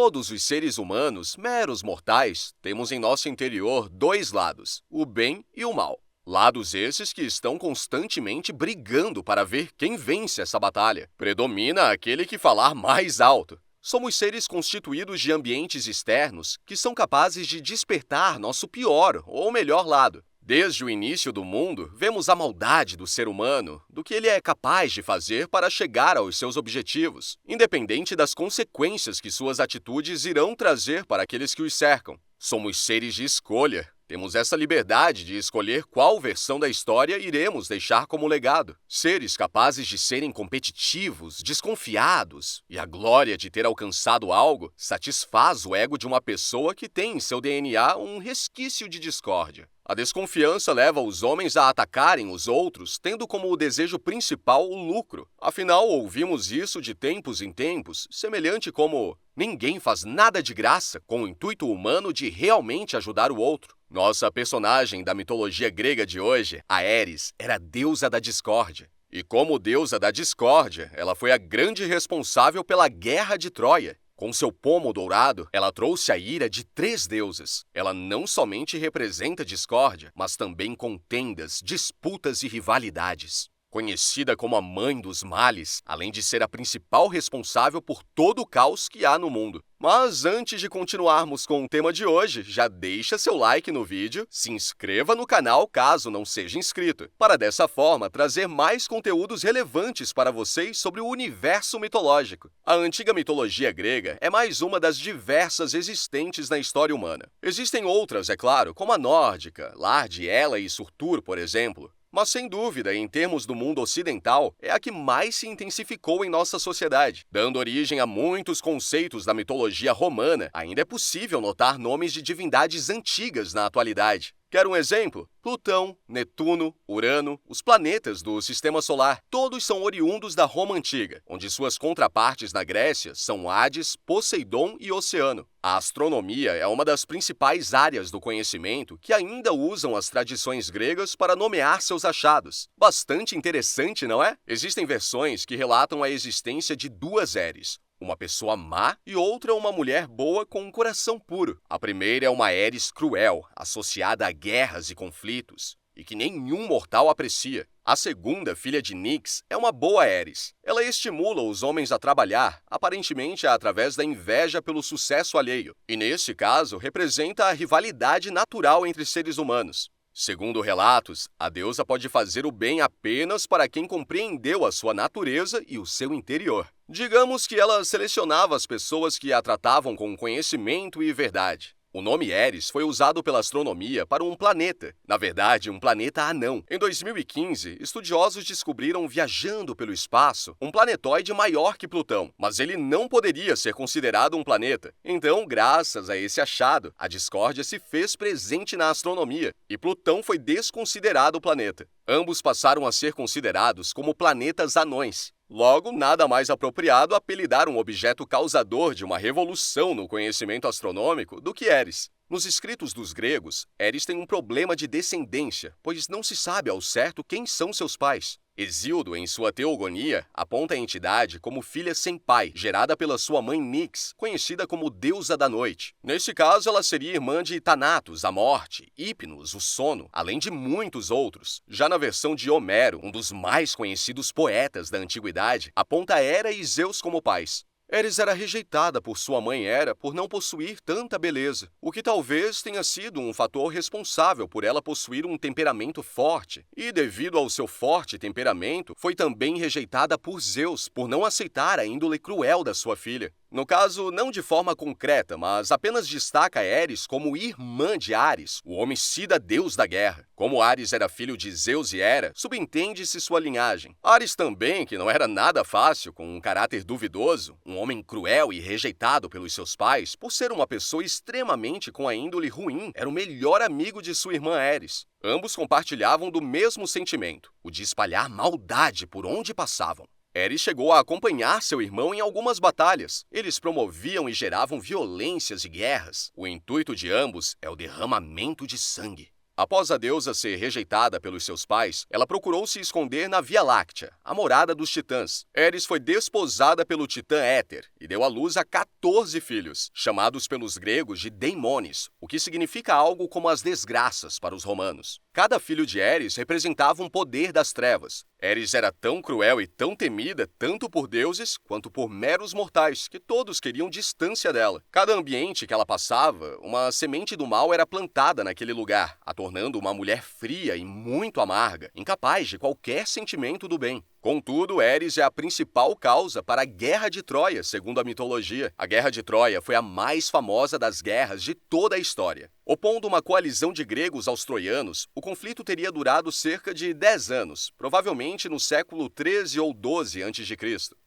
Todos os seres humanos, meros mortais, temos em nosso interior dois lados, o bem e o mal. Lados esses que estão constantemente brigando para ver quem vence essa batalha. Predomina aquele que falar mais alto. Somos seres constituídos de ambientes externos que são capazes de despertar nosso pior ou melhor lado. Desde o início do mundo, vemos a maldade do ser humano, do que ele é capaz de fazer para chegar aos seus objetivos, independente das consequências que suas atitudes irão trazer para aqueles que os cercam. Somos seres de escolha. Temos essa liberdade de escolher qual versão da história iremos deixar como legado. Seres capazes de serem competitivos, desconfiados, e a glória de ter alcançado algo satisfaz o ego de uma pessoa que tem em seu DNA um resquício de discórdia. A desconfiança leva os homens a atacarem os outros, tendo como desejo principal o lucro. Afinal, ouvimos isso de tempos em tempos, semelhante como ninguém faz nada de graça, com o intuito humano de realmente ajudar o outro. Nossa personagem da mitologia grega de hoje, a Eris, era a deusa da discórdia. E como deusa da discórdia, ela foi a grande responsável pela Guerra de Troia. Com seu pomo dourado, ela trouxe a ira de 3 deusas. Ela não somente representa discórdia, mas também contendas, disputas e rivalidades. Conhecida como a mãe dos males, além de ser a principal responsável por todo o caos que há no mundo. Mas antes de continuarmos com o tema de hoje, já deixa seu like no vídeo, se inscreva no canal caso não seja inscrito, para dessa forma trazer mais conteúdos relevantes para vocês sobre o universo mitológico. A antiga mitologia grega é mais uma das diversas existentes na história humana. Existem outras, é claro, como a nórdica, lar de Hela e Surtur, por exemplo. Mas, sem dúvida, em termos do mundo ocidental, é a que mais se intensificou em nossa sociedade. Dando origem a muitos conceitos da mitologia romana, ainda é possível notar nomes de divindades antigas na atualidade. Quer um exemplo? Plutão, Netuno, Urano, os planetas do Sistema Solar, todos são oriundos da Roma Antiga, onde suas contrapartes na Grécia são Hades, Poseidon e Oceano. A astronomia é uma das principais áreas do conhecimento que ainda usam as tradições gregas para nomear seus achados. Bastante interessante, não é? Existem versões que relatam a existência de 2 Eris. Uma pessoa má e outra uma mulher boa com um coração puro. A primeira é uma Eris cruel, associada a guerras e conflitos, e que nenhum mortal aprecia. A segunda, filha de Nix, é uma boa Eris. Ela estimula os homens a trabalhar, aparentemente através da inveja pelo sucesso alheio, e nesse caso representa a rivalidade natural entre seres humanos. Segundo relatos, a deusa pode fazer o bem apenas para quem compreendeu a sua natureza e o seu interior. Digamos que ela selecionava as pessoas que a tratavam com conhecimento e verdade. O nome Eris foi usado pela astronomia para um planeta, na verdade, um planeta anão. Em 2015, estudiosos descobriram, viajando pelo espaço, um planetoide maior que Plutão, mas ele não poderia ser considerado um planeta. Então, graças a esse achado, a discórdia se fez presente na astronomia e Plutão foi desconsiderado planeta. Ambos passaram a ser considerados como planetas anões. Logo, nada mais apropriado apelidar um objeto causador de uma revolução no conhecimento astronômico do que Eris. Nos escritos dos gregos, Eris tem um problema de descendência, pois não se sabe ao certo quem são seus pais. Hesíodo, em sua Teogonia, aponta a entidade como filha sem pai, gerada pela sua mãe Nix, conhecida como deusa da noite. Nesse caso, ela seria irmã de Thanatos, a morte, Hipnos, o sono, além de muitos outros. Já na versão de Homero, um dos mais conhecidos poetas da antiguidade, aponta Hera e Zeus como pais. Eris era rejeitada por sua mãe Hera por não possuir tanta beleza, o que talvez tenha sido um fator responsável por ela possuir um temperamento forte, e devido ao seu forte temperamento, foi também rejeitada por Zeus por não aceitar a índole cruel da sua filha. No caso, não de forma concreta, mas apenas destaca Eris como irmã de Ares, o homicida deus da guerra. Como Ares era filho de Zeus e Hera, subentende-se sua linhagem. Ares também, que não era nada fácil, com um caráter duvidoso, um homem cruel e rejeitado pelos seus pais, por ser uma pessoa extremamente com a índole ruim, era o melhor amigo de sua irmã Eris. Ambos compartilhavam do mesmo sentimento, o de espalhar maldade por onde passavam. Eris chegou a acompanhar seu irmão em algumas batalhas. Eles promoviam e geravam violências e guerras. O intuito de ambos é o derramamento de sangue. Após a deusa ser rejeitada pelos seus pais, ela procurou se esconder na Via Láctea, a morada dos titãs. Eris foi desposada pelo titã Éter e deu à luz a 14 filhos, chamados pelos gregos de daimones, o que significa algo como as desgraças para os romanos. Cada filho de Eris representava um poder das trevas. Eris era tão cruel e tão temida tanto por deuses quanto por meros mortais, que todos queriam distância dela. Cada ambiente que ela passava, uma semente do mal era plantada naquele lugar, a tornando uma mulher fria e muito amarga, incapaz de qualquer sentimento do bem. Contudo, Eris é a principal causa para a Guerra de Troia, segundo a mitologia. A Guerra de Troia foi a mais famosa das guerras de toda a história. Opondo uma coalizão de gregos aos troianos, o conflito teria durado cerca de 10 anos, provavelmente no século 13 ou 12 a.C.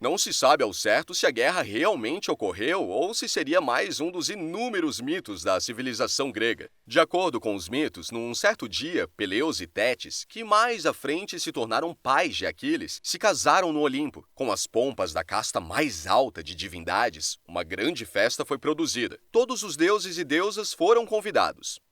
Não se sabe ao certo se a guerra realmente ocorreu ou se seria mais um dos inúmeros mitos da civilização grega. De acordo com os mitos, num certo dia, Peleus e Tétis, que mais à frente se tornaram pais de Aquiles, se casaram no Olimpo. Com as pompas da casta mais alta de divindades, uma grande festa foi produzida. Todos os deuses e deusas foram convidados.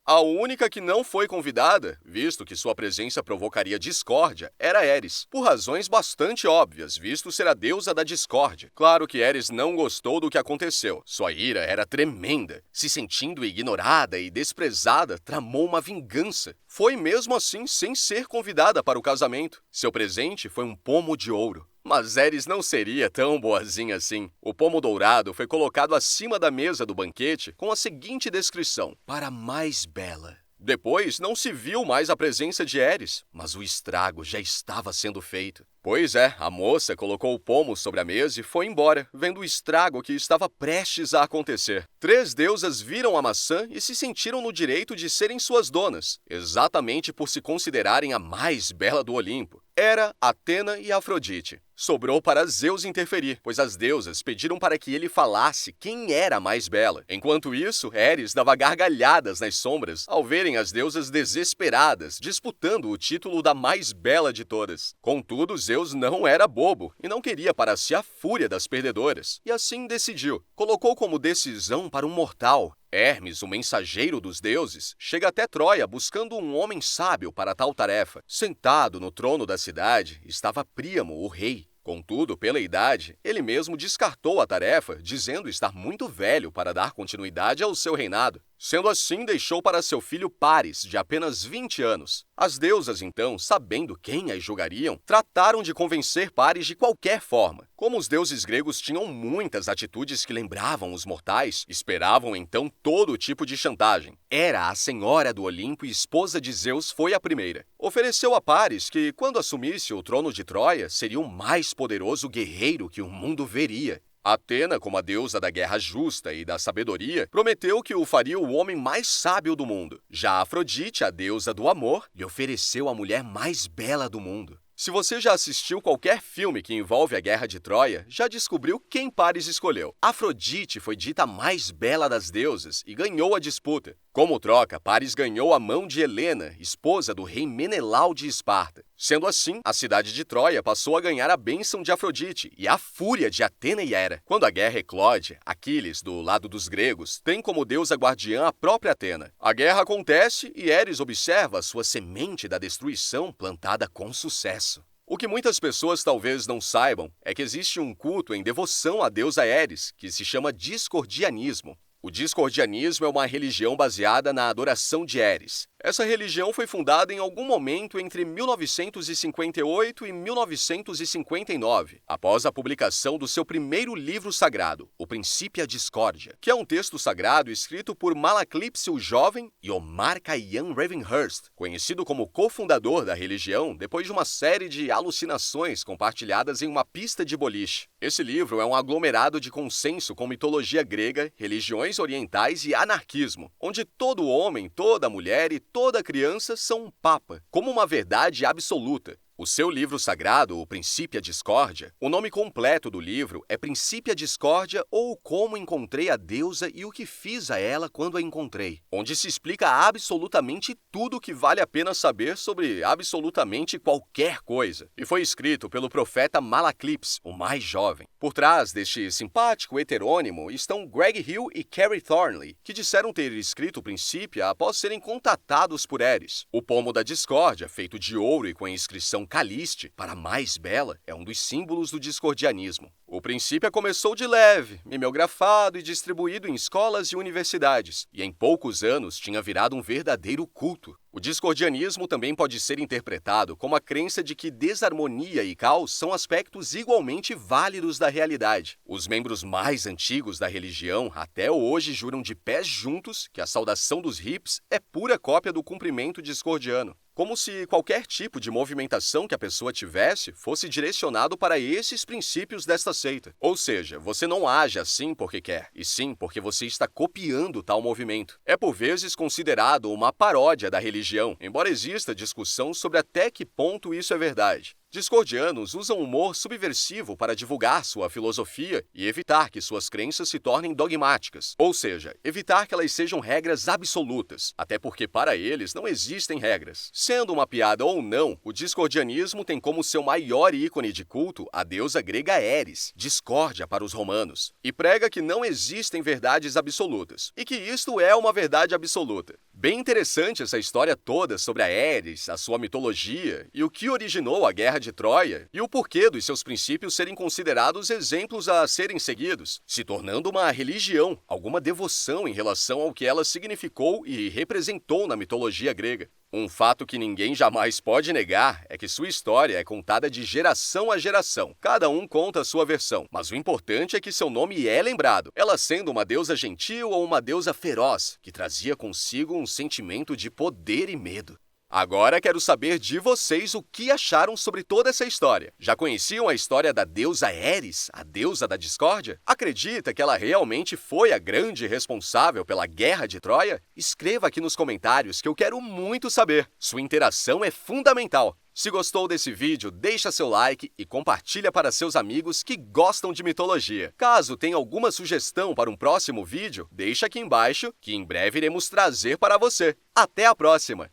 A única que não foi convidada, visto que sua presença provocaria discórdia, era Eris, por razões bastante óbvias, visto ser a deusa da discórdia. Claro que Eris não gostou do que aconteceu. Sua ira era tremenda. Se sentindo ignorada e desprezada, tramou uma vingança. Foi mesmo assim sem ser convidada para o casamento. Seu presente foi um pomo de ouro. Mas Eris não seria tão boazinha assim. O pomo dourado foi colocado acima da mesa do banquete com a seguinte descrição: para a mais bela. Depois, não se viu mais a presença de Eris, mas o estrago já estava sendo feito. Pois é, a moça colocou o pomo sobre a mesa e foi embora, vendo o estrago que estava prestes a acontecer. 3 deusas viram a maçã e se sentiram no direito de serem suas donas, exatamente por se considerarem a mais bela do Olimpo. Hera, Atena e Afrodite. Sobrou para Zeus interferir, pois as deusas pediram para que ele falasse quem era a mais bela. Enquanto isso, Eris dava gargalhadas nas sombras ao verem as deusas desesperadas disputando o título da mais bela de todas. Contudo, Zeus não era bobo e não queria para si a fúria das perdedoras, e assim decidiu. Colocou como decisão para um mortal. Hermes, o mensageiro dos deuses, chega até Troia buscando um homem sábio para tal tarefa. Sentado no trono da cidade estava Príamo, o rei. Contudo, pela idade, ele mesmo descartou a tarefa, dizendo estar muito velho para dar continuidade ao seu reinado. Sendo assim, deixou para seu filho Paris, de apenas 20 anos. As deusas, então, sabendo quem as julgariam, trataram de convencer Paris de qualquer forma. Como os deuses gregos tinham muitas atitudes que lembravam os mortais, esperavam então todo tipo de chantagem. Hera, a senhora do Olimpo e esposa de Zeus, foi a primeira. Ofereceu a Paris que, quando assumisse o trono de Troia, seria o mais poderoso guerreiro que o mundo veria. Atena, como a deusa da guerra justa e da sabedoria, prometeu que o faria o homem mais sábio do mundo. Já Afrodite, a deusa do amor, lhe ofereceu a mulher mais bela do mundo. Se você já assistiu qualquer filme que envolve a Guerra de Troia, já descobriu quem Paris escolheu. Afrodite foi dita a mais bela das deusas e ganhou a disputa. Como troca, Paris ganhou a mão de Helena, esposa do rei Menelau de Esparta. Sendo assim, a cidade de Troia passou a ganhar a bênção de Afrodite e a fúria de Atena e Hera. Quando a guerra eclode, Aquiles, do lado dos gregos, tem como deusa guardiã a própria Atena. A guerra acontece e Eris observa a sua semente da destruição plantada com sucesso. O que muitas pessoas talvez não saibam é que existe um culto em devoção à deusa Eris, que se chama discordianismo. O discordianismo é uma religião baseada na adoração de Eris. Essa religião foi fundada em algum momento entre 1958 e 1959, após a publicação do seu primeiro livro sagrado, O Principia Discórdia, que é um texto sagrado escrito por Malaclipse o Jovem e Omar Khayyam Ravenhurst, conhecido como cofundador da religião depois de uma série de alucinações compartilhadas em uma pista de boliche. Esse livro é um aglomerado de consenso com mitologia grega, religiões orientais e anarquismo, onde todo homem, toda mulher e toda criança são um papa, como uma verdade absoluta. O seu livro sagrado, o Principia Discordia, o nome completo do livro é Principia Discordia ou Como Encontrei a Deusa e o que Fiz a Ela Quando a Encontrei, onde se explica absolutamente tudo o que vale a pena saber sobre absolutamente qualquer coisa. E foi escrito pelo profeta Malaclips, o mais jovem. Por trás deste simpático heterônimo estão Greg Hill e Carrie Thornley, que disseram ter escrito o Principia após serem contatados por Eris. O pomo da discórdia, feito de ouro e com a inscrição Caliste, para mais bela, é um dos símbolos do discordianismo. O Principia começou de leve, mimeografado e distribuído em escolas e universidades, e em poucos anos tinha virado um verdadeiro culto. O discordianismo também pode ser interpretado como a crença de que desarmonia e caos são aspectos igualmente válidos da realidade. Os membros mais antigos da religião até hoje juram de pés juntos que a saudação dos hips é pura cópia do cumprimento discordiano. Como se qualquer tipo de movimentação que a pessoa tivesse fosse direcionado para esses princípios desta seita. Ou seja, você não age assim porque quer, e sim porque você está copiando tal movimento. É por vezes considerado uma paródia da religião, embora exista discussão sobre até que ponto isso é verdade. Discordianos usam humor subversivo para divulgar sua filosofia e evitar que suas crenças se tornem dogmáticas, ou seja, evitar que elas sejam regras absolutas, até porque para eles não existem regras. Sendo uma piada ou não, o discordianismo tem como seu maior ícone de culto a deusa grega Eris, discórdia para os romanos, e prega que não existem verdades absolutas, e que isto é uma verdade absoluta. Bem interessante essa história toda sobre a Eris, a sua mitologia e o que originou a Guerra de Troia e o porquê dos seus princípios serem considerados exemplos a serem seguidos, se tornando uma religião, alguma devoção em relação ao que ela significou e representou na mitologia grega. Um fato que ninguém jamais pode negar é que sua história é contada de geração a geração. Cada um conta a sua versão, mas o importante é que seu nome é lembrado, ela sendo uma deusa gentil ou uma deusa feroz, que trazia consigo um sentimento de poder e medo. Agora quero saber de vocês o que acharam sobre toda essa história. Já conheciam a história da deusa Eris, a deusa da discórdia? Acredita que ela realmente foi a grande responsável pela Guerra de Troia? Escreva aqui nos comentários que eu quero muito saber. Sua interação é fundamental. Se gostou desse vídeo, deixa seu like e compartilha para seus amigos que gostam de mitologia. Caso tenha alguma sugestão para um próximo vídeo, deixa aqui embaixo que em breve iremos trazer para você. Até a próxima!